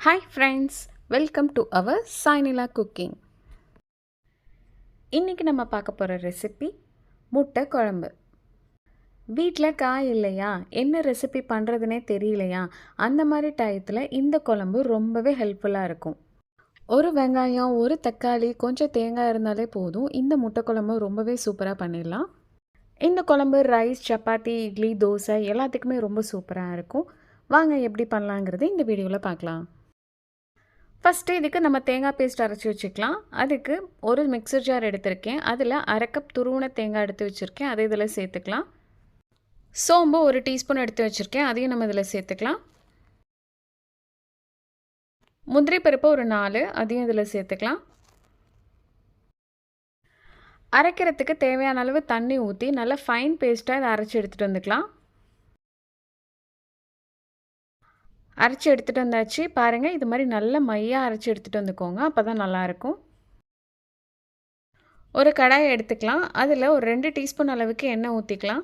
Hi friends, welcome to our Sainila Cooking. இன்னைக்கு நம்ம பார்க்க போகிற ரெசிபி முட்டை குழம்பு. வீட்டில் காய் இல்லையா, என்ன ரெசிபி பண்ணுறதுனே தெரியலையா, அந்த மாதிரி டயத்தில் இந்த குழம்பு ரொம்பவே ஹெல்ப்ஃபுல்லாக இருக்கும். ஒரு வெங்காயம், ஒரு தக்காளி, கொஞ்சம் தேங்காய் இருந்தாலே போதும், இந்த முட்டை குழம்பு ரொம்பவே சூப்பராக பண்ணிடலாம். இந்த குழம்பு ரைஸ், சப்பாத்தி, இட்லி, தோசை எல்லாத்துக்குமே ரொம்ப சூப்பராக இருக்கும். வாங்க எப்படி பண்ணலாங்கிறது இந்த வீடியோவில் பார்க்கலாம். ஃபஸ்ட்டு இதுக்கு நம்ம தேங்காய் பேஸ்ட் அரைச்சி வச்சுக்கலாம். அதுக்கு ஒரு மிக்சர் ஜார் எடுத்திருக்கேன். அதில் அரை கப் துருவின தேங்காய் எடுத்து வச்சுருக்கேன். அதை இதில் சேர்த்துக்கலாம். சோம்பு ஒரு டீஸ்பூன் எடுத்து வச்சுருக்கேன். அதையும் நம்ம இதில் சேர்த்துக்கலாம். முந்திரி பருப்பு ஒரு 4, அதையும் இதில் சேர்த்துக்கலாம். அரைக்கிறதுக்கு தேவையான அளவு தண்ணி ஊற்றி நல்லா ஃபைன் பேஸ்ட்டாக இதை அரைச்சி எடுத்துகிட்டு வந்துக்கலாம். அரைச்சி எடுத்துகிட்டு வந்தாச்சு. பாருங்கள், இது மாதிரி நல்ல மையாக அரைச்சி எடுத்துகிட்டு வந்துக்கோங்க. அப்போ தான் நல்லாயிருக்கும். ஒரு கடாயை எடுத்துக்கலாம். அதில் ஒரு 2 டீஸ்பூன் அளவுக்கு எண்ணெய் ஊற்றிக்கலாம்.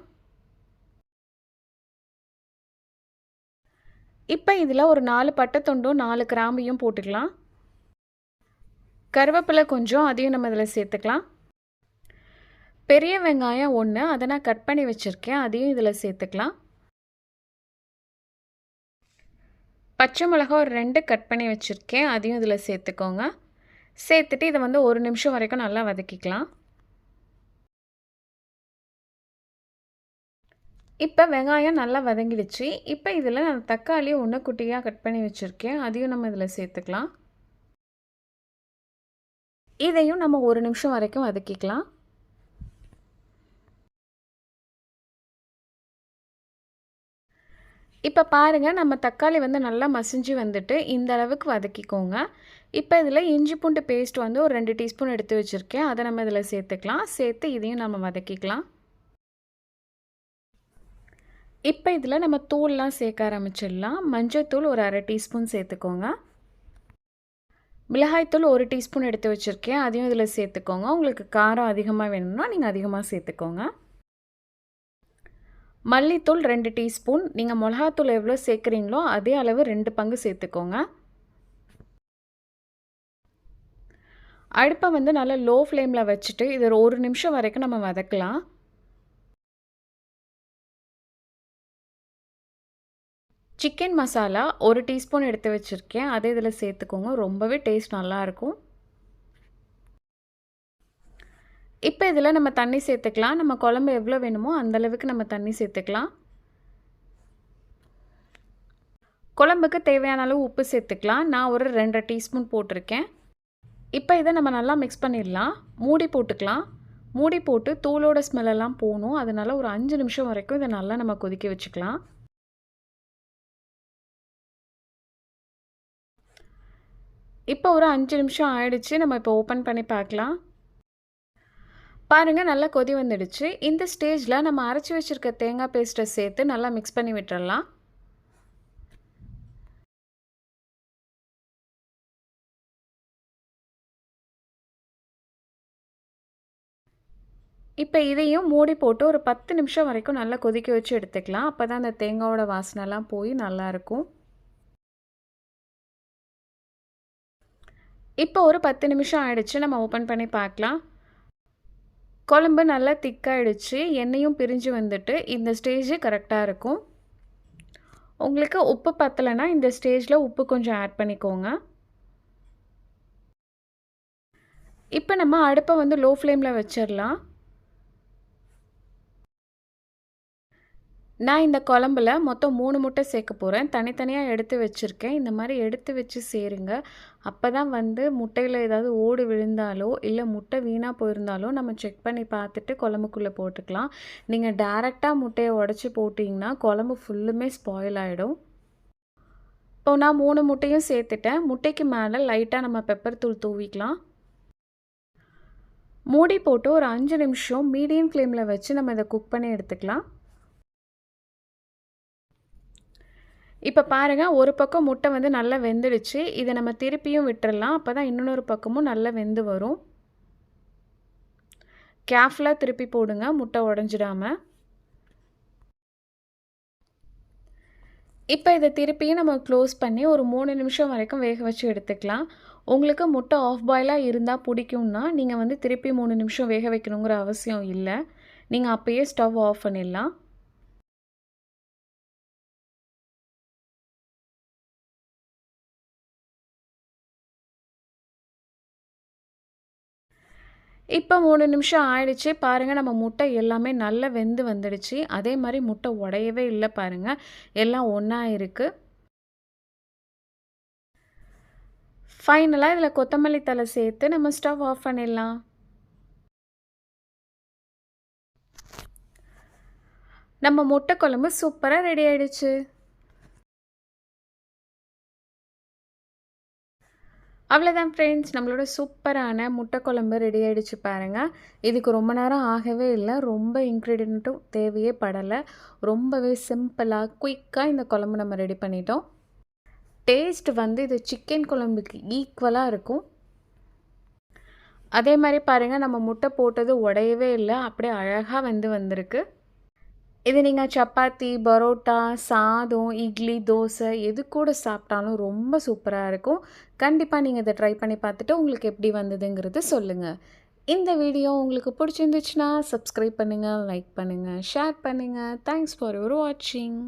இப்போ இதில் ஒரு 4 பட்டை துண்டும் 4 கிராம்பையும் போட்டுக்கலாம். கருவேப்பிலை கொஞ்சம், அதையும் நம்ம இதில் சேர்த்துக்கலாம். பெரிய வெங்காயம் 1, அதை நான் கட் பண்ணி வச்சுருக்கேன். அதையும் இதில் சேர்த்துக்கலாம். பச்சை மிளகா ஒரு 2 கட் பண்ணி வச்சுருக்கேன். அதையும் இதில் சேர்த்துக்கோங்க. சேர்த்துட்டு இதை வந்து 1 நிமிஷம் வரைக்கும் நல்லா வதக்கிக்கலாம். இப்போ வெங்காயம் நல்லா வதங்கிடுச்சு. இப்போ இதில் நான் தக்காளி 1 குட்டியாக கட் பண்ணி வச்சுருக்கேன். அதையும் நம்ம இதில் சேர்த்துக்கலாம். இதையும் நம்ம 1 நிமிஷம் வரைக்கும் வதக்கிக்கலாம். இப்போ பாருங்கள், நம்ம தக்காளி வந்து நல்லா மசிஞ்சு வந்துட்டு இந்த அளவுக்கு வதக்கிக்கோங்க. இப்போ இதில் இஞ்சி பூண்டு பேஸ்ட் வந்து ஒரு 2 டீஸ்பூன் எடுத்து வச்சுருக்கேன். அதை நம்ம இதில் சேர்த்துக்கலாம். சேர்த்து இதையும் நம்ம வதக்கிக்கலாம். இப்போ இதில் நம்ம தூள்லாம் சேர்க்க ஆரம்பிச்சிடலாம். மஞ்சள்தூள் ஒரு அரை டீஸ்பூன் சேர்த்துக்கோங்க. மிளகாய்த்தூள் ஒரு டீஸ்பூன் எடுத்து வச்சுருக்கேன். அதையும் இதில் சேர்த்துக்கோங்க. உங்களுக்கு காரம் அதிகமாக வேணும்னா நீங்கள் அதிகமாக சேர்த்துக்கோங்க. மல்லித்தூள் 2 டீஸ்பூன். நீங்கள் மிளகாத்தூள் எவ்வளோ சேர்க்குறீங்களோ அதே அளவு 2 பங்கு சேர்த்துக்கோங்க. அடுப்பை வந்து நல்லா லோ ஃப்ளேமில் வச்சுட்டு இதை 1 நிமிஷம் வரைக்கும் நம்ம வதக்கலாம். சிக்கன் மசாலா ஒரு டீஸ்பூன் எடுத்து வச்சுருக்கேன். அதே இதில் சேர்த்துக்கோங்க. ரொம்பவே டேஸ்ட் நல்லாயிருக்கும். இப்போ இதில் நம்ம தண்ணி சேர்த்துக்கலாம். நம்ம குழம்பு எவ்வளோ வேணுமோ அந்தளவுக்கு நம்ம தண்ணி சேர்த்துக்கலாம். குழம்புக்கு தேவையான அளவு உப்பு சேர்த்துக்கலாம். நான் ஒரு 2 டீஸ்பூன் போட்டிருக்கேன். இப்போ இதை நம்ம நல்லா மிக்ஸ் பண்ணிடலாம். மூடி போட்டுக்கலாம். மூடி போட்டு தூளோட ஸ்மெல்லெல்லாம் போகணும். அதனால் ஒரு 5 நிமிஷம் வரைக்கும் இதை நல்லா நம்ம கொதிக்க வச்சுக்கலாம். இப்போ ஒரு 5 நிமிஷம் ஆயிடுச்சு. நம்ம இப்போ ஓப்பன் பண்ணி பார்க்கலாம். பாருங்கள், நல்லா கொதி வந்துடுச்சு. இந்த ஸ்டேஜில் நம்ம அரைச்சி வச்சுருக்க தேங்காய் பேஸ்ட்டை சேர்த்து நல்லா மிக்ஸ் பண்ணி விட்டுறலாம். இப்போ இதையும் மூடி போட்டு ஒரு 10 நிமிஷம் வரைக்கும் நல்லா கொதிக்க வச்சு எடுத்துக்கலாம். அப்போ தான் அந்த தேங்காயோட வாசனைலாம் போய் நல்லாயிருக்கும். இப்போ ஒரு 10 நிமிஷம் ஆயிடுச்சு. நம்ம ஓப்பன் பண்ணி பார்க்கலாம். குழம்பு நல்லா திக்காயிடுச்சு. எண்ணெயும் பிரிஞ்சு வந்துட்டு இந்த ஸ்டேஜ் கரெக்டாக இருக்கும். உங்களுக்கு உப்பு பத்தலைன்னா இந்த ஸ்டேஜில் உப்பு கொஞ்சம் ஆட் பண்ணிக்கோங்க. இப்போ நம்ம அடுப்பை வந்து லோ ஃப்ளேமில் வச்சிடலாம். நான் இந்த குழம்புல மொத்தம் 3 முட்டை சேர்க்க போகிறேன். தனித்தனியாக எடுத்து வச்சுருக்கேன். இந்த மாதிரி எடுத்து வச்சு சேருங்க. அப்போ தான் வந்து முட்டையில் ஏதாவது ஓடு விழுந்தாலோ இல்லை முட்டை வீணாக போயிருந்தாலோ நம்ம செக் பண்ணி பார்த்துட்டு குழம்புக்குள்ளே போட்டுக்கலாம். நீங்கள் டைரெக்டாக முட்டையை உடச்சி போட்டிங்கன்னா குழம்பு ஃபுல்லுமே ஸ்பாயில் ஆகிடும். இப்போ நான் 3 முட்டையும் சேர்த்துட்டேன். முட்டைக்கு மேலே லைட்டாக நம்ம பெப்பர் தூள் தூவிக்கலாம். மூடி போட்டு ஒரு 5 நிமிஷம் மீடியம் ஃப்ளேமில் வச்சு நம்ம இதை குக் பண்ணி எடுத்துக்கலாம். இப்போ பாருங்கள், ஒரு பக்கம் முட்டை வந்து நல்லா வெந்துடுச்சு. இதை நம்ம திருப்பியும் விட்டுறலாம். அப்போ தான் இன்னொரு பக்கமும் நல்லா வெந்து வரும். கேர்ஃபுல்லாக திருப்பி போடுங்க, முட்டை உடஞ்சிடாமல். இப்போ இத திருப்பியும் நம்ம க்ளோஸ் பண்ணி ஒரு 3 நிமிஷம் வரைக்கும் வேக வச்சு எடுத்துக்கலாம். உங்களுக்கு முட்டை ஆஃப் பாயிலா இருந்தா புடிக்கும்னா, நீங்க வந்து திருப்பி 3 நிமிஷம் வேக வைக்கணுங்கிற அவசியம் இல்ல. நீங்க அப்பயே ஸ்டவ் ஆஃப் பண்ணிடலாம். இப்போ 3 நிமிஷம் ஆயிடுச்சு. பாருங்க நம்ம முட்டை எல்லாமே நல்லா வெந்து வந்துடுச்சு. அதே மாரி முட்டை உடையவே இல்ல பாருங்க. எல்லாம் ஒண்ணா இருக்கு. ஃபைனலா இதில கொத்தமல்லி தழை சேர்த்து நம்ம ஸ்டவ் ஆஃப் பண்ணிடலாம். நம்ம முட்டை குழம்பு சூப்பரா ரெடி ஆயிடுச்சு. அவ்வளோதான் ஃப்ரெண்ட்ஸ், நம்மளோட சூப்பரான முட்டை குழம்பு ரெடி ஆயிடுச்சு பாருங்க. இதுக்கு ரொம்ப நேரம் ஆகவே இல்ல. ரொம்ப இன்கிரீடியன்ட்டும் தேவையே படல. ரொம்பவே சிம்பிளா, குயிக்கா இந்த குழம்பு நம்ம ரெடி பண்ணிட்டோம். டேஸ்ட் வந்து இது சிக்கன் குழம்புக்கு ஈக்குவலா இருக்கும். அதே மாரி பாருங்க நம்ம முட்டை போட்டது உடையவே இல்ல. அப்படியே அழகா வெந்து வந்திருக்கு. இது நீங்க சப்பாத்தி, பரோட்டா, சாதம், இட்லி, தோசை எது கூட சாப்பிட்டாலும் ரொம்ப சூப்பரா இருக்கும். கண்டிப்பா நீங்க இத ட்ரை பண்ணி பார்த்துட்டு உங்களுக்கு எப்படி வந்ததுங்கிறது சொல்லுங்க. இந்த வீடியோ உங்களுக்கு பிடிச்சிருந்துச்சுன்னா, சப்ஸ்கிரைப் பண்ணுங்க, லைக் பண்ணுங்க, ஷேர் பண்ணுங்க. தேங்க்ஸ் ஃபார் யுவர் வாட்சிங்.